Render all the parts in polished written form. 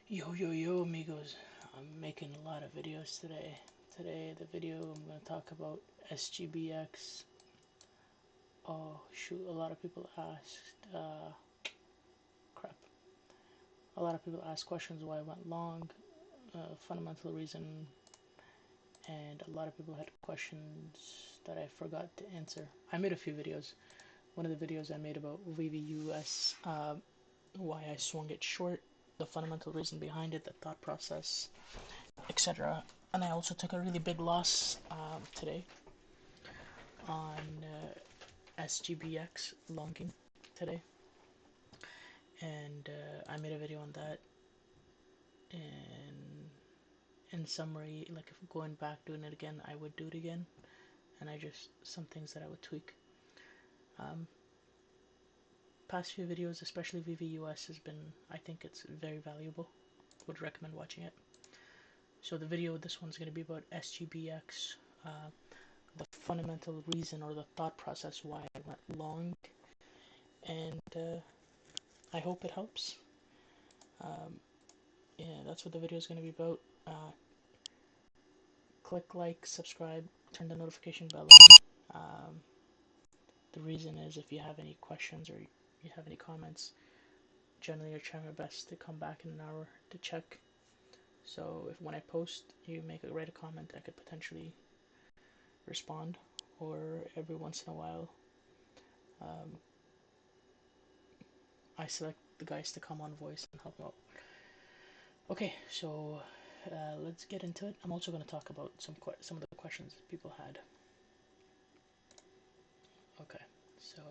Yo amigos, I'm making a lot of videos today. Today the video I'm going to talk about SGBX. Oh shoot, a lot of people asked, crap. A lot of people asked questions why I went long, fundamental reason, and a lot of people had questions that I forgot to answer. I made a few videos. One of the videos I made about VVUS, why I swung it short, the fundamental reason behind it, the thought process, etc. And I also took a really big loss today on SGBX longing today, and I made a video on that. And in summary, like if going back doing it again, I would do it again, and I just some things that I would tweak. Past few videos, especially VVUS, has been, I think it's very valuable. Would recommend watching it. So the video, this one's going to be about SGBX, the fundamental reason or the thought process why I went long, and I hope it helps. Yeah, that's what the video is going to be about. Click like, subscribe, turn the notification bell on. The reason is if you have any questions or you have any comments, generally I try my best to come back in an hour to check. So if when I post, you write a comment, I could potentially respond, or every once in a while, I select the guys to come on voice and help out. Okay, so let's get into it. I'm also going to talk about some of the questions people had. Okay, so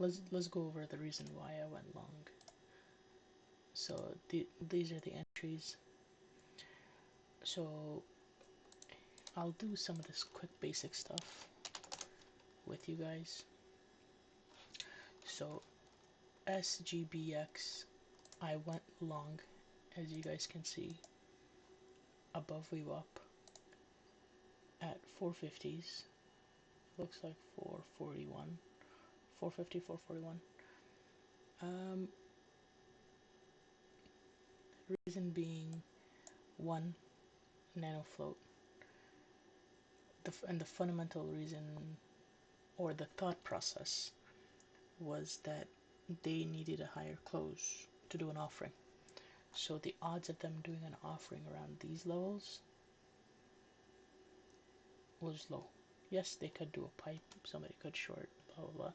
let's go over the reason why I went long. So these are the entries. So I'll do some of this quick basic stuff with you guys. So SGBX, I went long, as you guys can see, above VWAP at 450s. Looks like 441, 450, 441. Reason being, one, nano float. And the fundamental reason or the thought process was that they needed a higher close to do an offering. So the odds of them doing an offering around these levels was low. Yes, they could do a pipe, somebody could short, blah blah blah.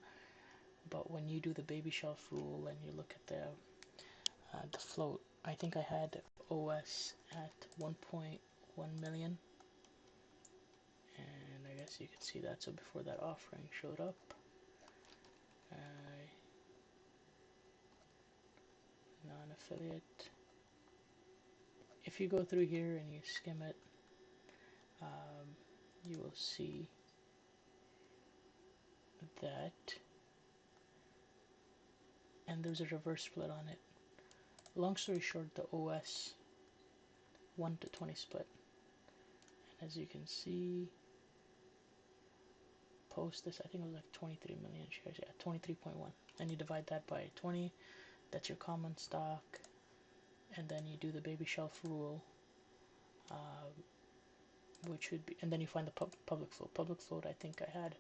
But when you do the baby shelf rule and you look at the float, I think I had OS at 1.1 million, and I guess you can see that. So before that offering showed up, non-affiliate. If you go through here and you skim it, you will see that, and there's a reverse split on it. Long story short, the OS 1 to 20 split, and as you can see, post this, I think it was like 23 million shares, yeah, 23.1, and you divide that by 20, that's your common stock, and then you do the baby shelf rule, which would be, and then you find the public float. Public float, I think I had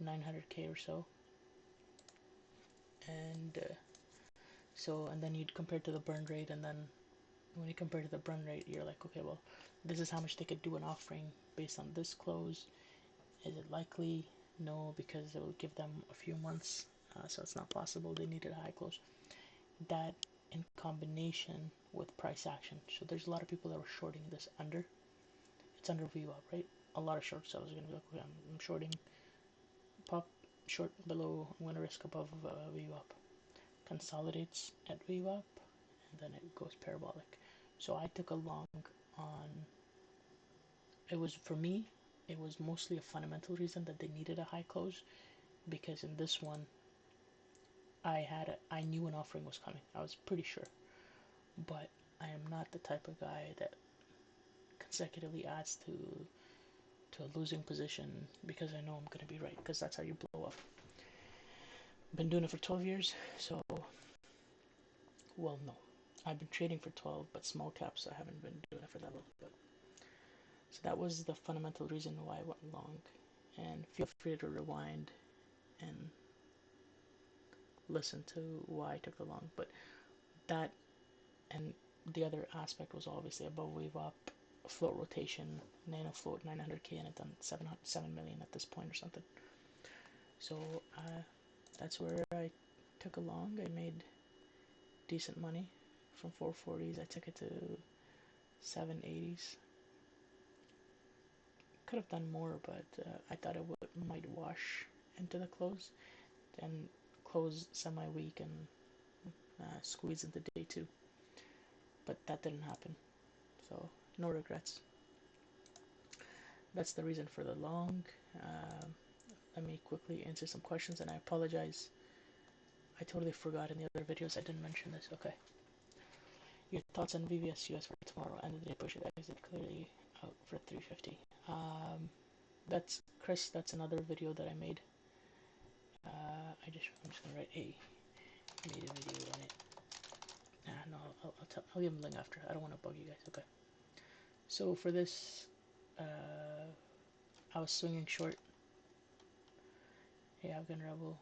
900k or so, and so, and then you'd compare to the burn rate, and then when you compare to the burn rate, you're like, okay, well, this is how much they could do an offering based on this close. Is it likely? No, because it will give them a few months, so it's not possible. They needed a high close. That in combination with price action. So there's a lot of people that were shorting this under. It's under VWAP, right? A lot of short sellers are going to be like, okay, I'm shorting pop, short below, I'm going to risk above VWAP. Consolidates at VWAP, and then it goes parabolic. So I took a long on, it was, for me, it was mostly a fundamental reason that they needed a high close, because in this one, I knew an offering was coming. I was pretty sure. But I am not the type of guy that consecutively adds to a losing position because I know I'm going to be right, because that's how you blow up. been doing it for 12 years. So, well, no, I've been trading for 12, but small caps I haven't been doing it for that long. But so that was the fundamental reason why I went long. And feel free to rewind and listen to why I took the long. But that, and the other aspect was obviously above wave up, float rotation, nano float 900k, and it done 7 million at this point or something. So that's where I took a long. I made decent money from 440s. I took it to 780s. Could have done more, but I thought it might wash into the close and close semi-weak and squeeze into day two. But that didn't happen, so no regrets. That's the reason for the long. Let me quickly answer some questions, and I apologize. I totally forgot in the other videos I didn't mention this. Okay. Your thoughts on VVS US for tomorrow? End of the day push it exit clearly out for 350. That's Chris. That's another video that I made. I'm just gonna write a made a video on it. No, I'll give him a link after. I don't want to bug you guys. Okay. So for this, I was swinging short. Hey, Afghanrebel.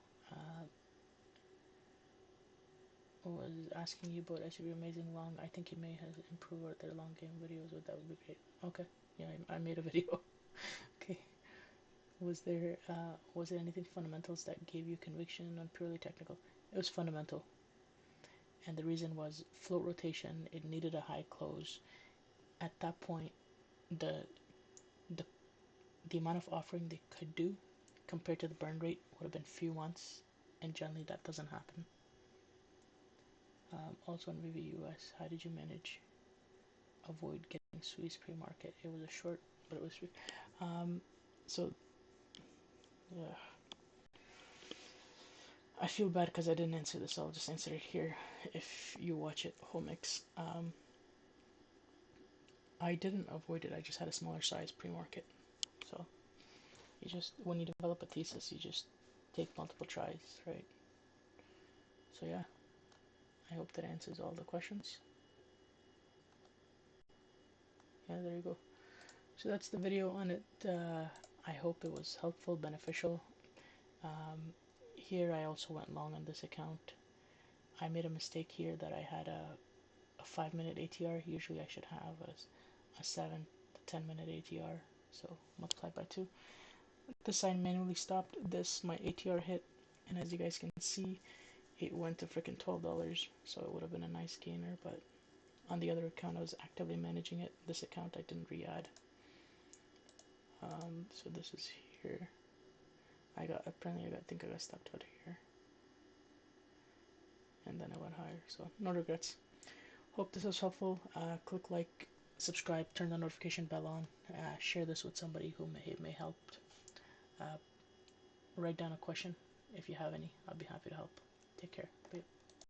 Was asking you about SGBX amazing long. I think you may have improved their long game videos, but that would be great. Okay, yeah, I made a video. Okay, was there anything fundamentals that gave you conviction on purely technical? It was fundamental, and the reason was float rotation. It needed a high close. At that point, the the the amount of offering they could do compared to the burn rate would have been few months, and generally that doesn't happen. Also on VVUS, how did you manage avoid getting Swiss pre-market? It was a short, but it was so yeah. I feel bad because I didn't answer this. I'll just answer it here. If you watch it, whole mix. I didn't avoid it. I just had a smaller size pre-market. So you just, when you develop a thesis, you just take multiple tries, right? So yeah, I hope that answers all the questions. Yeah, there you go. So that's the video on it. I hope it was helpful, beneficial. Here I also went long on this account. I made a mistake here that I had a 5-minute ATR. Usually I should have a 7 to 10-minute ATR. So multiplied by 2. This I manually stopped. This my ATR hit, and as you guys can see, it went to freaking $12. So it would have been a nice gainer, but on the other account I was actively managing it. This account I didn't re-add. So this is here. I think I got stopped out here, and then I went higher. So no regrets. Hope this was helpful. Click like, subscribe, turn the notification bell on, share this with somebody who may help. Write down a question if you have any. I'll be happy to help. Take care. Bye.